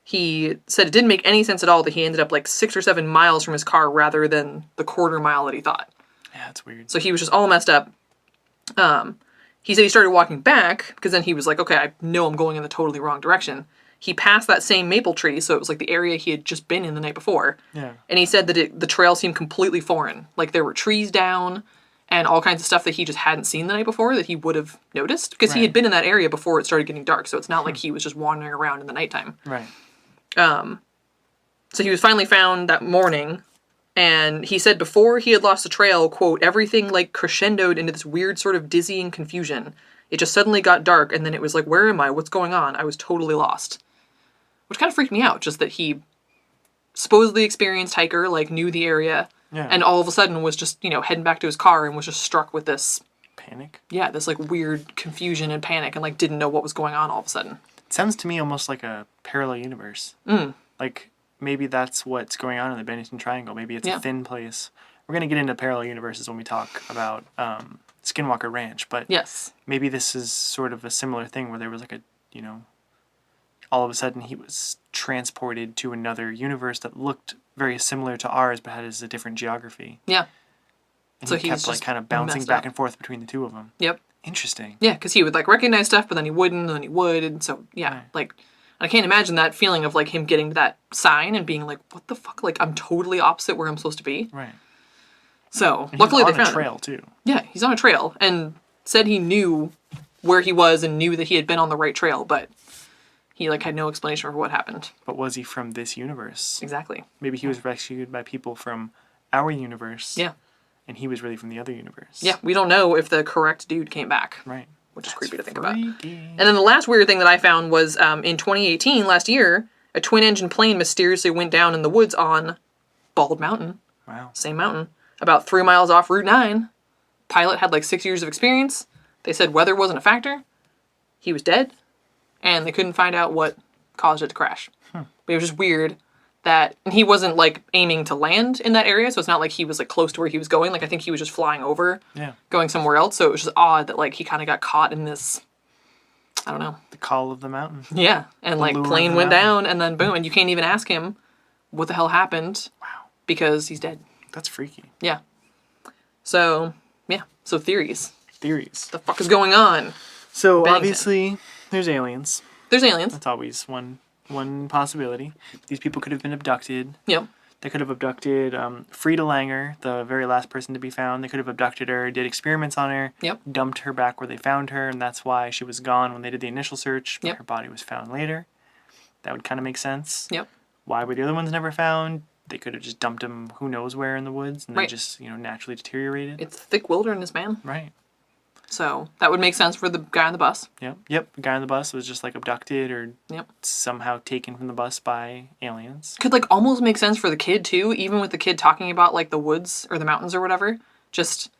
He said it didn't make any sense at all that he ended up, like, 6 or 7 miles from his car rather than the quarter mile that he thought. Yeah, it's weird. So he was just all messed up. He said he started walking back, because then he was like, okay, I know I'm going in the totally wrong direction. He passed that same maple tree, so it was like the area he had just been in the night before. Yeah. And he said that the trail seemed completely foreign. Like there were trees down and all kinds of stuff that he just hadn't seen the night before that he would have noticed. Because he had been in that area before it started getting dark, so it's not like he was just wandering around in the nighttime. Right. So he was finally found that morning, and he said before he had lost the trail, quote, everything like crescendoed into this weird sort of dizzying confusion. It just suddenly got dark, and then it was like, where am I? What's going on? I was totally lost. Which kind of freaked me out, just that he supposedly experienced hiker, like knew the area, and all of a sudden was just, heading back to his car and was just struck with this... Panic? Yeah, this like weird confusion and panic and like didn't know what was going on all of a sudden. It sounds to me almost like a parallel universe. Like, maybe that's what's going on in the Bennington Triangle. Maybe it's a thin place. We're going to get into parallel universes when we talk about Skinwalker Ranch, but yes, maybe this is sort of a similar thing where there was like a, all of a sudden he was transported to another universe that looked very similar to ours but had a different geography. Yeah. And So he kept like kind of bouncing back and forth between the two of them. Yep. Interesting. Yeah, because he would like recognize stuff, but then he wouldn't, and then he would, and so yeah, like I can't imagine that feeling of like him getting to that sign and being like, "What the fuck? Like I'm totally opposite where I'm supposed to be." Right. So and luckily they found him. He's on a trail too. Yeah, he's on a trail and said he knew where he was and knew that he had been on the right trail, but he like had no explanation for what happened. But was he from this universe? Exactly. Maybe he was rescued by people from our universe. Yeah. And he was really from the other universe. Yeah, we don't know if the correct dude came back. Right. Which is creepy to think about. And then the last weird thing that I found was in 2018, last year, a twin-engine plane mysteriously went down in the woods on Bald Mountain. Wow. Same mountain. About 3 miles off Route 9. Pilot had like 6 years of experience. They said weather wasn't a factor. He was dead. And they couldn't find out what caused it to crash. But it was just weird that and he wasn't like aiming to land in that area, so it's not like he was like close to where he was going. Like I think he was just flying over, going somewhere else. So it was just odd that like he kind of got caught in this. I don't know. The call of the mountain. Yeah, and like plane went down, and then boom, and you can't even ask him what the hell happened. Wow. Because he's dead. That's freaky. Yeah. So yeah. So theories. Theories. What the fuck is going on? So Bennington. Obviously, there's aliens. There's aliens. That's always one possibility. These people could have been abducted. Yep. They could have abducted Freda Langer, the very last person to be found. They could have abducted her, did experiments on her, dumped her back where they found her, and that's why she was gone when they did the initial search, but her body was found later. That would kind of make sense. Yep. Why were the other ones never found? They could have just dumped them who knows where in the woods, and they just, naturally deteriorated. It's thick wilderness, man. Right. So that would make sense for the guy on the bus. Yep. The guy on the bus was just like abducted or somehow taken from the bus by aliens. Could like almost make sense for the kid too, even with the kid talking about like the woods or the mountains or whatever. Just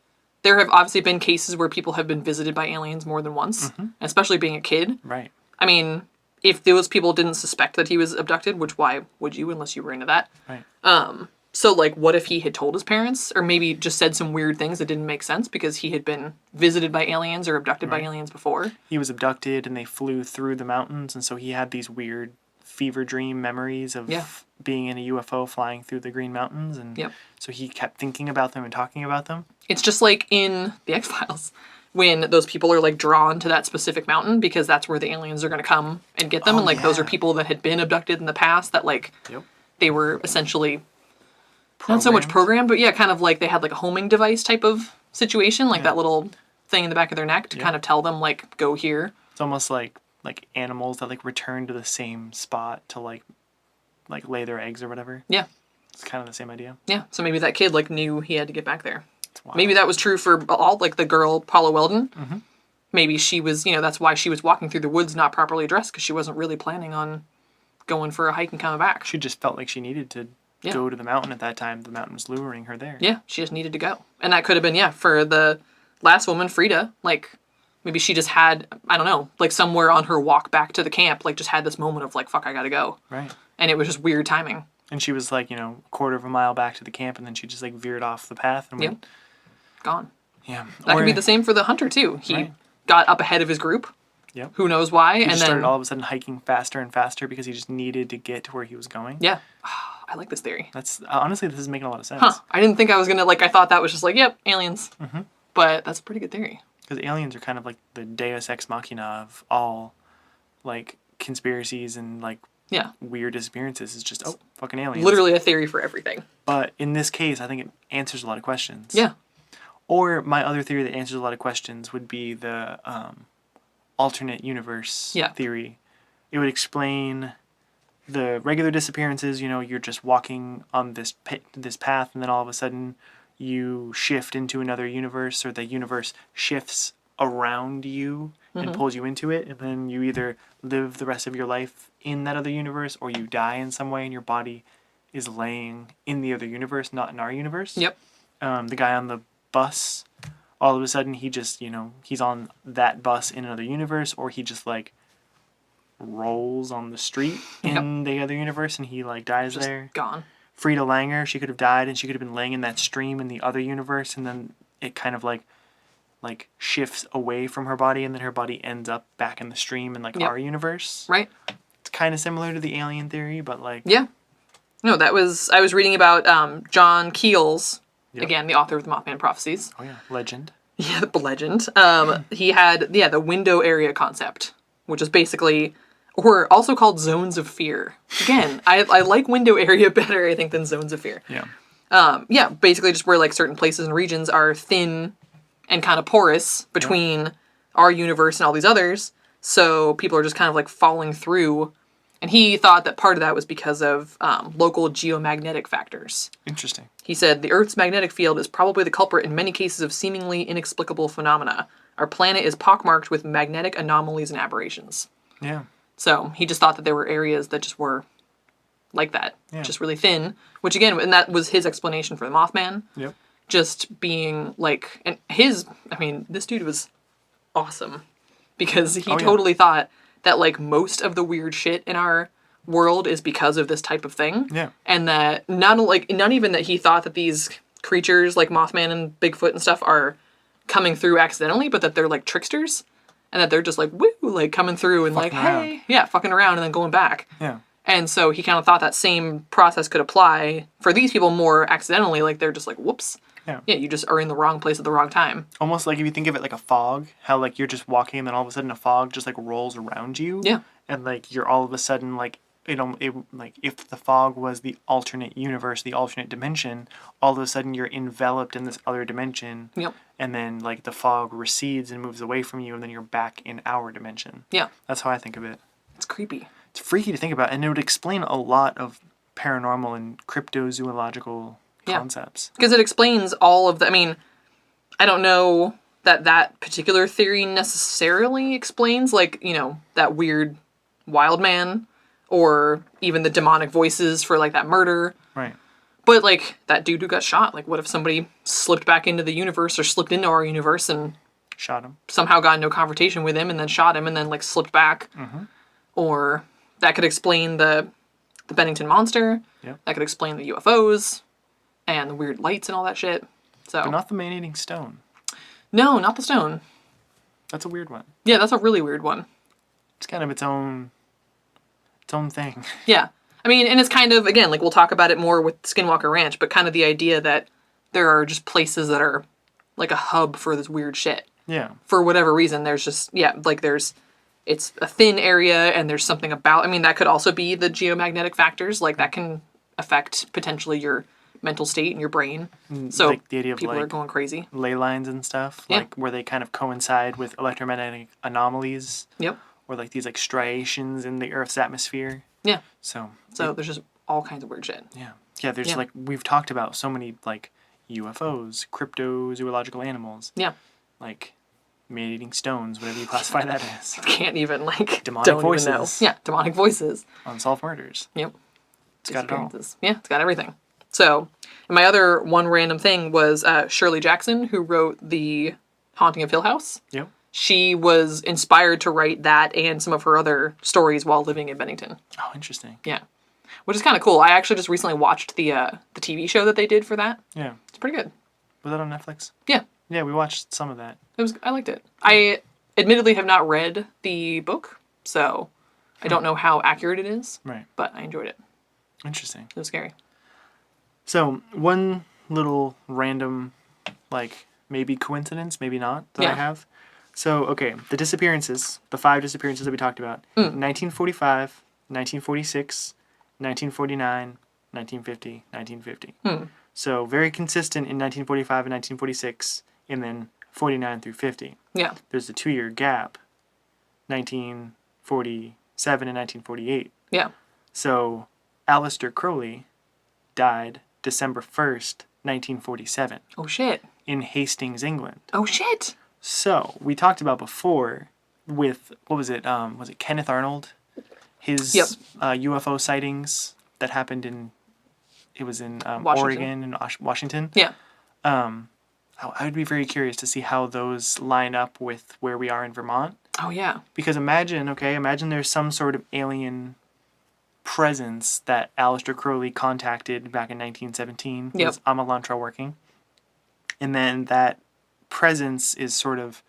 there have obviously been cases where people have been visited by aliens more than once, especially being a kid. Right. I mean, if those people didn't suspect that he was abducted, which why would you unless you were into that? Right. So, like, what if he had told his parents, or maybe just said some weird things that didn't make sense because he had been visited by aliens or abducted by aliens before? He was abducted and they flew through the mountains, and so he had these weird fever dream memories of being in a UFO flying through the Green Mountains, and so he kept thinking about them and talking about them. It's just like in The X-Files, when those people are, like, drawn to that specific mountain because that's where the aliens are going to come and get them, and, like, those are people that had been abducted in the past that, like, they were essentially... Not so much programmed, but kind of like they had like a homing device type of situation, like that little thing in the back of their neck to kind of tell them like, go here. It's almost like animals that like return to the same spot to like lay their eggs or whatever. Yeah. It's kind of the same idea. Yeah. So maybe that kid like knew he had to get back there. Maybe that was true for all like the girl, Paula Weldon. Mm-hmm. Maybe she was, that's why she was walking through the woods not properly dressed because she wasn't really planning on going for a hike and coming back. She just felt like she needed to go to the mountain at that time. The mountain was luring her there. Yeah, she just needed to go. And that could have been, for the last woman, Freda, like, maybe she just had, I don't know, like somewhere on her walk back to the camp, like just had this moment of like, fuck, I gotta go. Right. And it was just weird timing. And she was like, a quarter of a mile back to the camp, and then she just like veered off the path and went. Gone. Yeah. That could be the same for the hunter too. He got up ahead of his group. Yep. Who knows why? He just started all of a sudden hiking faster and faster because he just needed to get to where he was going. Yeah. I like this theory. That's honestly, this is making a lot of sense. Huh. I didn't think I was going to, like, I thought that was just like, yep, aliens. Mm-hmm. But that's a pretty good theory. Because aliens are kind of like the deus ex machina of all, like, conspiracies and, like, weird disappearances. It's just, fucking aliens. Literally a theory for everything. But in this case, I think it answers a lot of questions. Yeah. Or my other theory that answers a lot of questions would be the alternate universe theory. It would explain the regular disappearances. You know, you're just walking on this path, and then all of a sudden you shift into another universe, or the universe shifts around you and pulls you into it, and then you either live the rest of your life in that other universe, or you die in some way, and your body is laying in the other universe, not in our universe. Yep. The guy on the bus, all of a sudden he just, you know, he's on that bus in another universe, or he just like rolls on the street in the other universe and he like dies just there. Gone. Freda Langer, she could have died and she could have been laying in that stream in the other universe, and then it kind of like shifts away from her body, and then her body ends up back in the stream in like our universe. Right. It's kind of similar to the alien theory, but like I was reading about John Keel's, again, the author of the Mothman Prophecies. Oh yeah, legend. Yeah, the legend. He had the window area concept, which is basically, or also called zones of fear. Again, I like window area better, I think, than zones of fear. Yeah. Basically just where like certain places and regions are thin and kind of porous between our universe and all these others, so people are just kind of like falling through. And he thought that part of that was because of local geomagnetic factors. Interesting. He said, the Earth's magnetic field is probably the culprit in many cases of seemingly inexplicable phenomena. Our planet is pockmarked with magnetic anomalies and aberrations. Yeah. So he just thought that there were areas that just were like that, just really thin, which again, and that was his explanation for the Mothman. Yep. Just being like, and this dude was awesome because he totally thought that like most of the weird shit in our world is because of this type of thing. Yeah. And that not even that he thought that these creatures like Mothman and Bigfoot and stuff are coming through accidentally, but that they're like tricksters and that they're just like, woo, like coming through and fucking like, around. Hey, fucking around and then going back. Yeah. And so he kind of thought that same process could apply for these people more accidentally. Like they're just like, whoops. Yeah, you just are in the wrong place at the wrong time. Almost like if you think of it like a fog, how like you're just walking and then all of a sudden a fog just like rolls around you. Yeah. And like you're all of a sudden like, like if the fog was the alternate universe, the alternate dimension, all of a sudden you're enveloped in this other dimension. Yep. And then like the fog recedes and moves away from you, and then you're back in our dimension. Yeah. That's how I think of it. It's creepy. It's freaky to think about, and it would explain a lot of paranormal and cryptozoological concepts. Because it explains all of the, I don't know that particular theory necessarily explains, like, you know, that weird wild man, or even the demonic voices for, like, that murder. Right. But, like, that dude who got shot, like, what if somebody slipped back into the universe or slipped into our universe and shot him, somehow got no confrontation with him and then shot him and then, like, slipped back? Mm-hmm. Or that could explain the Bennington Monster. Yep. That could explain the UFOs and the weird lights and all that shit. So, but not the man-eating stone. No, not the stone. That's a weird one. Yeah, that's a really weird one. It's kind of its own thing. Yeah. And it's kind of, again, like we'll talk about it more with Skinwalker Ranch, but kind of the idea that there are just places that are like a hub for this weird shit. Yeah. For whatever reason, there's just, it's a thin area and there's something about, that could also be the geomagnetic factors, like that can affect potentially your mental state and your brain. So like the idea of people like are going crazy. Ley lines and stuff, like where they kind of coincide with electromagnetic anomalies. Yep. Or like these like striations in the Earth's atmosphere. Yeah. So there's just all kinds of weird shit. Yeah. Yeah, there's like, we've talked about so many like UFOs, cryptozoological animals. Yeah. Like man-eating stones, whatever you classify that as. Can't even like demonic don't voices. Even know. Yeah, demonic voices. Unsolved murders. Yep. It's got it all. Yeah, it's got everything. So, and my other one random thing was Shirley Jackson, who wrote The Haunting of Hill House. Yep. She was inspired to write that and some of her other stories while living in Bennington. Oh, interesting. Yeah. Which is kind of cool. I actually just recently watched the TV show that they did for that. Yeah. It's pretty good. Was that on Netflix? Yeah. Yeah, we watched some of that. I liked it. I admittedly have not read the book, so I don't know how accurate it is. Right. But I enjoyed it. Interesting. It was scary. So, one little random, like, maybe coincidence, maybe not, that I have. So, okay, the disappearances, the 5 disappearances that we talked about, 1945, 1946, 1949, 1950, 1950. So, very consistent in 1945 and 1946, and then 49 through 50. Yeah. There's a 2-year gap, 1947 and 1948. Yeah. So, Aleister Crowley died December 1st, 1947. Oh, shit. In Hastings, England. Oh, shit. So, we talked about before with, what was it? Was it Kenneth Arnold? His UFO sightings that happened in Oregon and Washington. Yeah. I would be very curious to see how those line up with where we are in Vermont. Oh, yeah. Because imagine there's some sort of alien presence that Aleister Crowley contacted back in 1917 with Amalantra working. And then that presence is sort of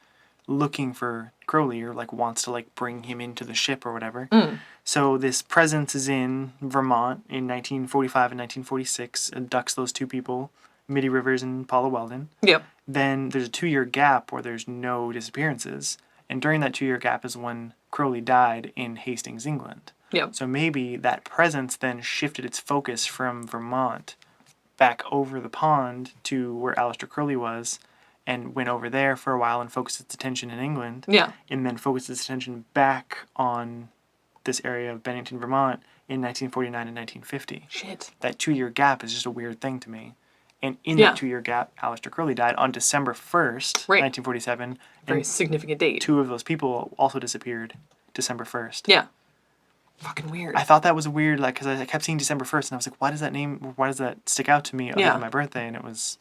looking for Crowley or like wants to like bring him into the ship or whatever. So this presence is in Vermont in 1945 and 1946, abducts those 2 people, Mitty Rivers and Paula Weldon. Yep. Then there's a 2-year gap where there's no disappearances. And during that 2-year gap is when Crowley died in Hastings, England. Yep. So maybe that presence then shifted its focus from Vermont back over the pond to where Aleister Crowley was and went over there for a while and focused its attention in England. Yeah. And then focused its attention back on this area of Bennington, Vermont in 1949 and 1950. Shit. That 2-year gap is just a weird thing to me. And in that 2-year gap, Aleister Crowley died on December 1st, 1947. Very significant date. 2 of those people also disappeared December 1st. Yeah. Fucking weird. I thought that was weird, like, because I kept seeing December 1st, and I was like, why does that stick out to me other than my birthday? And it was...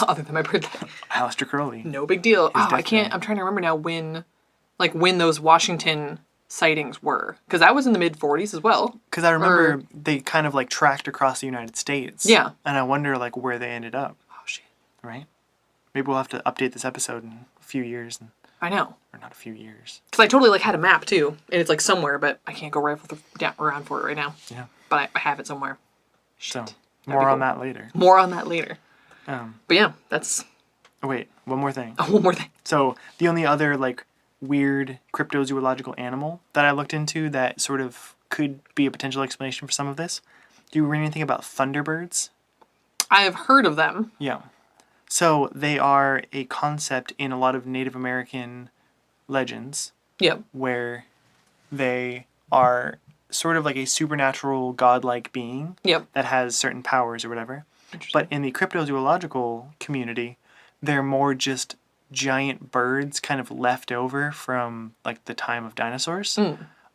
Other than my birthday. Aleister Crowley. No big deal. I'm trying to remember now when those Washington sightings were. Because that was in the mid-40s as well. Because I remember they kind of, like, tracked across the United States. Yeah. And I wonder, like, where they ended up. Oh, shit. Right? Maybe we'll have to update this episode in a few years. I know. Or not a few years. Because I totally, like, had a map, too. And it's, like, somewhere, but I can't go around for it right now. Yeah. But I have it somewhere. Shit. So, more on that later. More on that later. But yeah, that's... Oh, wait. One more thing. Oh, one more thing. So, the only other, like, weird cryptozoological animal that I looked into that sort of could be a potential explanation for some of this. Do you read anything about Thunderbirds? I have heard of them. Yeah. So, they are a concept in a lot of Native American legends. Yep. Where they are sort of like a supernatural, godlike being. Yep. That has certain powers or whatever. But in the cryptozoological community, they're more just giant birds kind of left over from like the time of dinosaurs.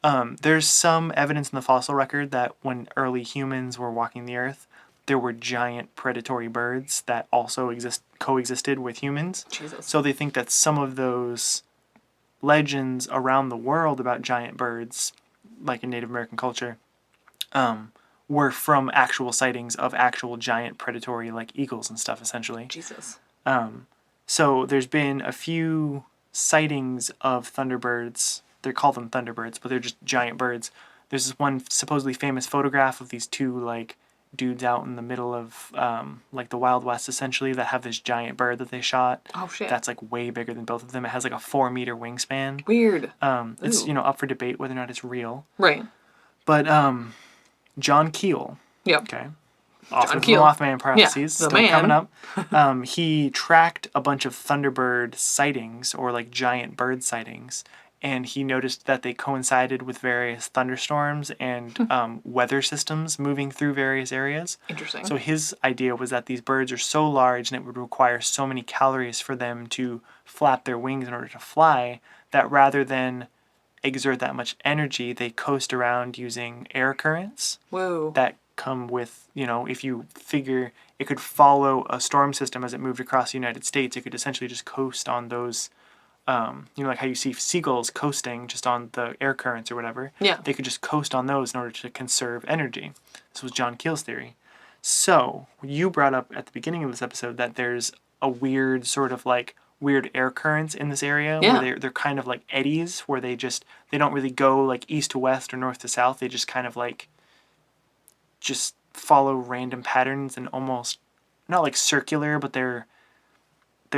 There's some evidence in the fossil record that when early humans were walking the earth, there were giant predatory birds that also coexisted with humans. Jesus. So they think that some of those legends around the world about giant birds, like in Native American culture, were from actual sightings of actual giant predatory, like eagles and stuff, essentially. Jesus. So there's been a few sightings of Thunderbirds. They call them Thunderbirds, but they're just giant birds. There's this one supposedly famous photograph of these 2, like, dudes out in the middle of, like, the Wild West, essentially, that have this giant bird that they shot. Oh, shit. That's, like, way bigger than both of them. It has, like, a 4-meter wingspan. Weird. It's, up for debate whether or not it's real. Right. But, John Keel. Yep. Okay. Author John of the Keel. Mothman Prophecies. Yeah, the still man. coming up. He tracked a bunch of Thunderbird sightings, or like giant bird sightings, and he noticed that they coincided with various thunderstorms and weather systems moving through various areas. Interesting. So his idea was that these birds are so large and it would require so many calories for them to flap their wings in order to fly, that rather than exert that much energy, they coast around using air currents. Whoa. That come with, if you figure it could follow a storm system as it moved across the United States, it could essentially just coast on those, like how you see seagulls coasting just on the air currents or whatever. Yeah. They could just coast on those in order to conserve energy. This was John Keel's theory. So, you brought up at the beginning of this episode that there's a weird sort of like weird air currents in this area where they're kind of like eddies where they don't really go like east to west or north to south. They just kind of like just follow random patterns and almost not like circular, but they're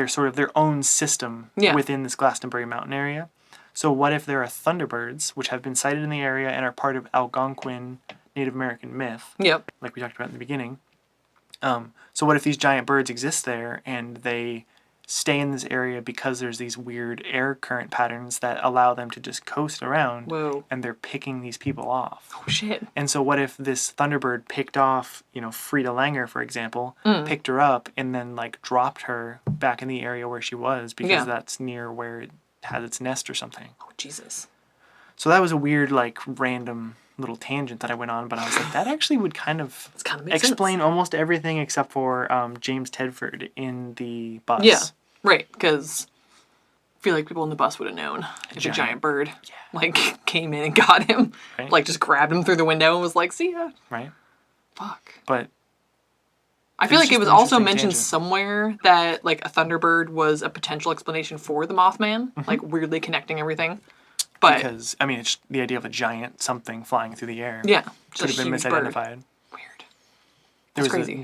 sort of their own system within this Glastonbury Mountain area. So what if there are Thunderbirds, which have been sighted in the area and are part of Algonquin Native American myth, like we talked about in the beginning. So what if these giant birds exist there and they stay in this area because there's these weird air current patterns that allow them to just coast around, and they're picking these people off. Oh, shit. And so what if this Thunderbird picked off, Freda Langer, for example, picked her up and then, like, dropped her back in the area where she was because that's near where it has its nest or something. Oh, Jesus. So that was a weird, like, random little tangent that I went on, but I was like, that actually would kind of explain almost everything except for James Tedford in the bus. Yeah, right, because I feel like people in the bus would have known if a giant bird like came in and got him, like just grabbed him through the window and was like, see ya. Right. Fuck. But I feel like it was also mentioned somewhere that like a Thunderbird was a potential explanation for the Mothman, like weirdly connecting everything. But because, I mean, it's the idea of a giant something flying through the air. Yeah. Could have been misidentified. Weird. There was crazy.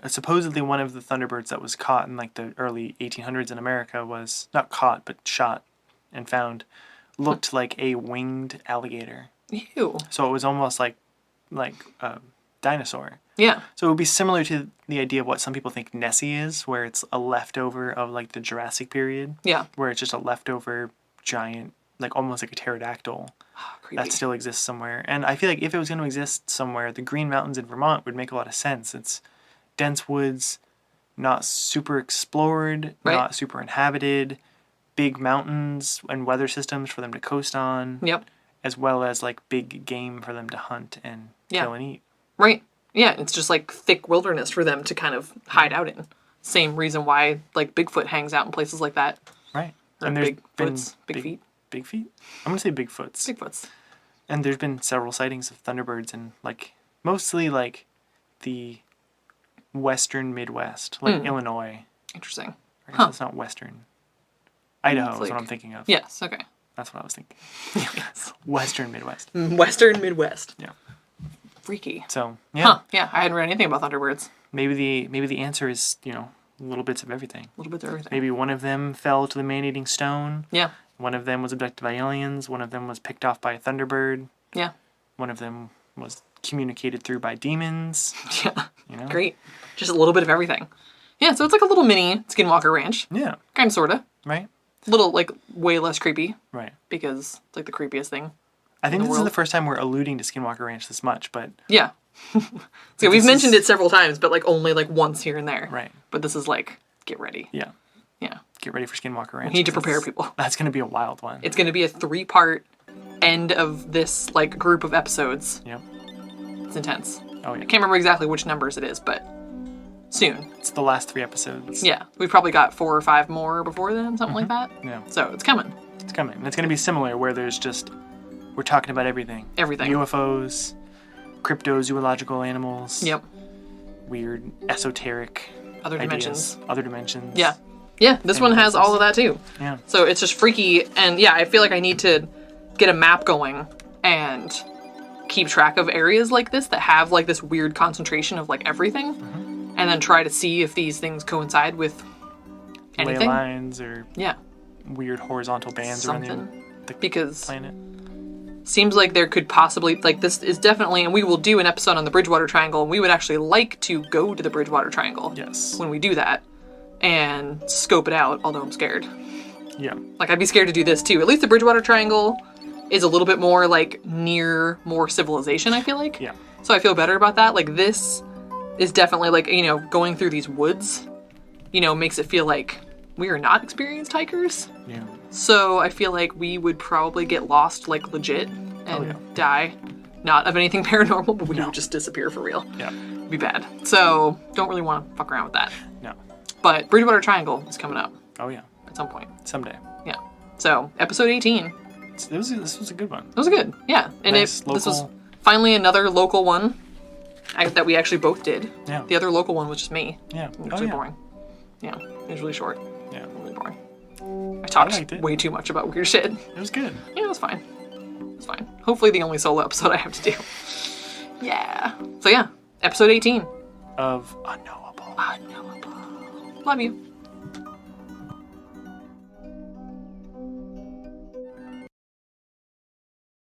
supposedly one of the Thunderbirds that was caught in like the early 1800s in America was, not caught, but shot and found, looked like a winged alligator. Ew. So it was almost like a dinosaur. Yeah. So it would be similar to the idea of what some people think Nessie is, where it's a leftover of like the Jurassic period. Yeah. Where it's just a leftover giant, like almost like a pterodactyl that still exists somewhere. And I feel like if it was going to exist somewhere, the Green Mountains in Vermont would make a lot of sense. It's dense woods, not super explored, not super inhabited, big mountains and weather systems for them to coast on. Yep. As well as like big game for them to hunt and kill and eat. Right. Yeah, it's just like thick wilderness for them to kind of hide out in. Same reason why like Bigfoot hangs out in places like that. Right. Or and there's been big feet. Big feet? I'm going to say Bigfoots. Bigfoots. And there's been several sightings of Thunderbirds in, like, mostly, like, the western Midwest, like Illinois. Interesting. I guess it's not western. Idaho is what I'm thinking of. Yes, okay. That's what I was thinking. Western Midwest. Western Midwest. Yeah. Freaky. So, yeah. Huh, yeah, I hadn't read anything about Thunderbirds. Maybe the answer is, little bits of everything. Little bits of everything. Maybe one of them fell to the man-eating stone. Yeah. One of them was abducted by aliens. One of them was picked off by a Thunderbird. Yeah. One of them was communicated through by demons. Yeah. Great. Just a little bit of everything. Yeah, so it's like a little mini Skinwalker Ranch. Yeah. Kind of, sort of. Right. Little, like, way less creepy. Right. Because it's like the creepiest thing. I think this is the first time we're alluding to Skinwalker Ranch this much, but... Yeah. So we've mentioned it several times, but like only like once here and there. Right. But this is like, get ready. Yeah. Yeah. Get ready for Skinwalker Ranch. We need to prepare people. That's going to be a wild one. It's going to be a 3-part end of this like group of episodes. Yep. It's intense. Oh, yeah. I can't remember exactly which numbers it is, but soon. It's the last 3 episodes. Yeah. We've probably got 4 or 5 more before then, something like that. Yeah. So it's coming. It's coming. And it's going to be similar where there's just, we're talking about everything. Everything. UFOs, cryptozoological animals. Yep. Weird, esoteric Other ideas. dimensions. Other dimensions. Yeah. Yeah, this one has all of that too. Yeah. So it's just freaky, and yeah, I feel like I need to get a map going and keep track of areas like this that have like this weird concentration of like everything, and then try to see if these things coincide with anything. Ley lines or weird horizontal bands around the planet. Seems like there could possibly, like this is definitely, and we will do an episode on the Bridgewater Triangle, and we would actually like to go to the Bridgewater Triangle. Yes. When we do that. And scope it out, although I'm scared. Yeah. Like, I'd be scared to do this, too. At least the Bridgewater Triangle is a little bit more, like, near more civilization, I feel like. Yeah. So I feel better about that. Like, this is definitely, like, going through these woods, makes it feel like we are not experienced hikers. Yeah. So I feel like we would probably get lost, like, legit and die. Not of anything paranormal, but we would just disappear for real. Yeah. It'd be bad. So, don't really want to fuck around with that. No. But Bridgewater Triangle is coming up. Oh, yeah. At some point. Someday. Yeah. So, episode 18. This was a good one. It was good, yeah. And nice, this was finally another local one that we actually both did. Yeah. The other local one was just me. Yeah. It was really boring. Yeah. It was really short. Yeah. Really boring. I talked way too much about weird shit. It was good. Yeah, it was fine. It was fine. Hopefully the only solo episode I have to do. Yeah. So yeah. Episode 18 of Unknowable. Unknowable. Love you.